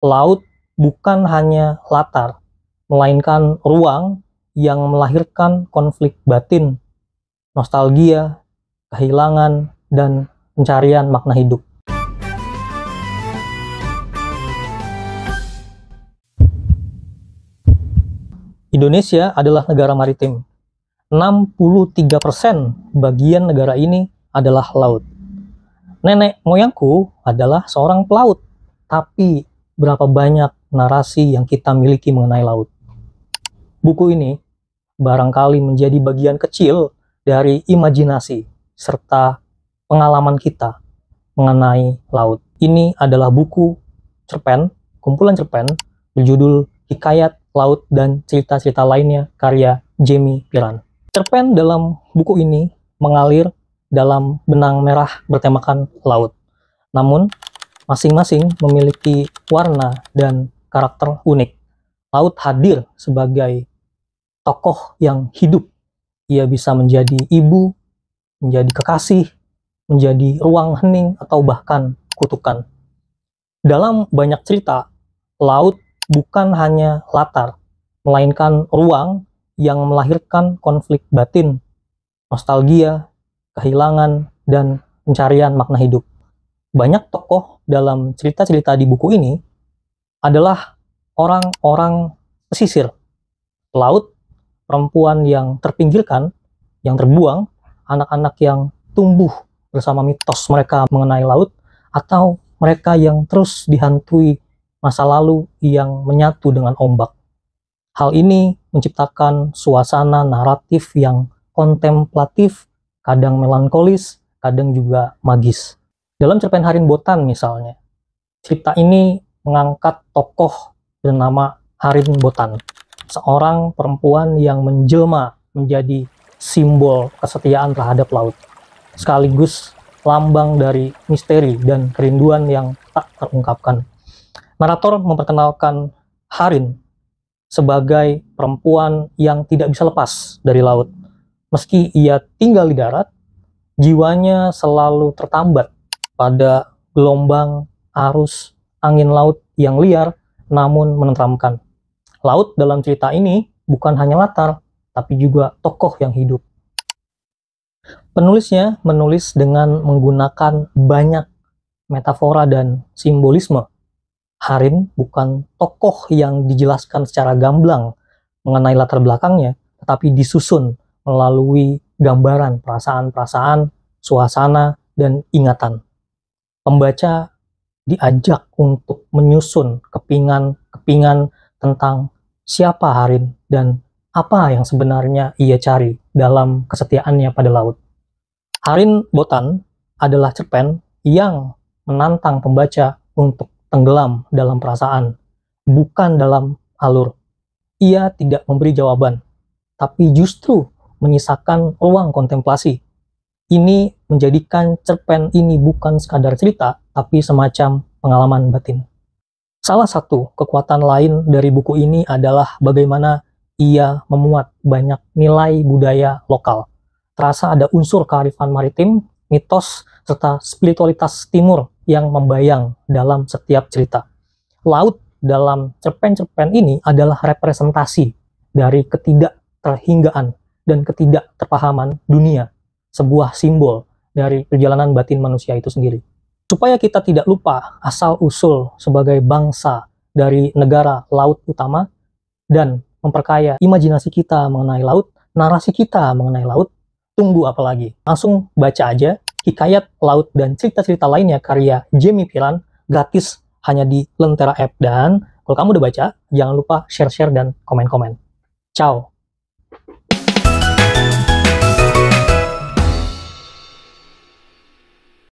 Laut bukan hanya latar, melainkan ruang yang melahirkan konflik batin, nostalgia, kehilangan, dan pencarian makna hidup. Indonesia adalah negara maritim. 63% bagian negara ini adalah laut. Nenek moyangku adalah seorang pelaut, tapi berapa banyak narasi yang kita miliki mengenai laut. Buku ini barangkali menjadi bagian kecil dari imajinasi serta pengalaman kita mengenai laut. Ini adalah buku cerpen, kumpulan cerpen berjudul Hikayat Laut dan Cerita-cerita Lainnya karya Jamie Piran. Cerpen dalam buku ini mengalir dalam benang merah bertemakan laut. Namun, masing-masing memiliki warna dan karakter unik. Laut hadir sebagai tokoh yang hidup. Ia bisa menjadi ibu, menjadi kekasih, menjadi ruang hening, atau bahkan kutukan. Dalam banyak cerita, laut bukan hanya latar, melainkan ruang yang melahirkan konflik batin, nostalgia, kehilangan, dan pencarian makna hidup. Banyak tokoh dalam cerita-cerita di buku ini adalah orang-orang pesisir, pelaut, perempuan yang terpinggirkan, yang terbuang, anak-anak yang tumbuh bersama mitos mereka mengenai laut, atau mereka yang terus dihantui masa lalu yang menyatu dengan ombak. Hal ini menciptakan suasana naratif yang kontemplatif, kadang melankolis, kadang juga magis. Dalam cerpen Harin Botan misalnya, cerita ini mengangkat tokoh bernama Harin Botan, seorang perempuan yang menjelma menjadi simbol kesetiaan terhadap laut, sekaligus lambang dari misteri dan kerinduan yang tak terungkapkan. Narator memperkenalkan Harin sebagai perempuan yang tidak bisa lepas dari laut. Meski ia tinggal di darat, jiwanya selalu tertambat pada gelombang, arus, angin laut yang liar namun menenteramkan. Laut dalam cerita ini bukan hanya latar, tapi juga tokoh yang hidup. Penulisnya menulis dengan menggunakan banyak metafora dan simbolisme. Harin bukan tokoh yang dijelaskan secara gamblang mengenai latar belakangnya, tetapi disusun melalui gambaran perasaan-perasaan, suasana, dan ingatan. Pembaca diajak untuk menyusun kepingan-kepingan tentang siapa Harin dan apa yang sebenarnya ia cari dalam kesetiaannya pada laut. Harin Botan adalah cerpen yang menantang pembaca untuk tenggelam dalam perasaan, bukan dalam alur. Ia tidak memberi jawaban, tapi justru menyisakan ruang kontemplasi. Ini menjadikan cerpen ini bukan sekadar cerita, tapi semacam pengalaman batin. Salah satu kekuatan lain dari buku ini adalah bagaimana ia memuat banyak nilai budaya lokal. Terasa ada unsur kearifan maritim, mitos, serta spiritualitas timur yang membayang dalam setiap cerita. Laut dalam cerpen-cerpen ini adalah representasi dari ketidakterhinggaan dan ketidakterpahaman dunia, sebuah simbol dari perjalanan batin manusia itu sendiri. Supaya kita tidak lupa asal-usul sebagai bangsa dari negara laut utama dan memperkaya imajinasi kita mengenai laut, narasi kita mengenai laut, tunggu apa lagi? Langsung baca aja Hikayat Laut dan Cerita-cerita Lainnya karya Jamie Piran, gratis hanya di Lentera App. Dan kalau kamu udah baca, jangan lupa share-share dan komen-komen. Ciao!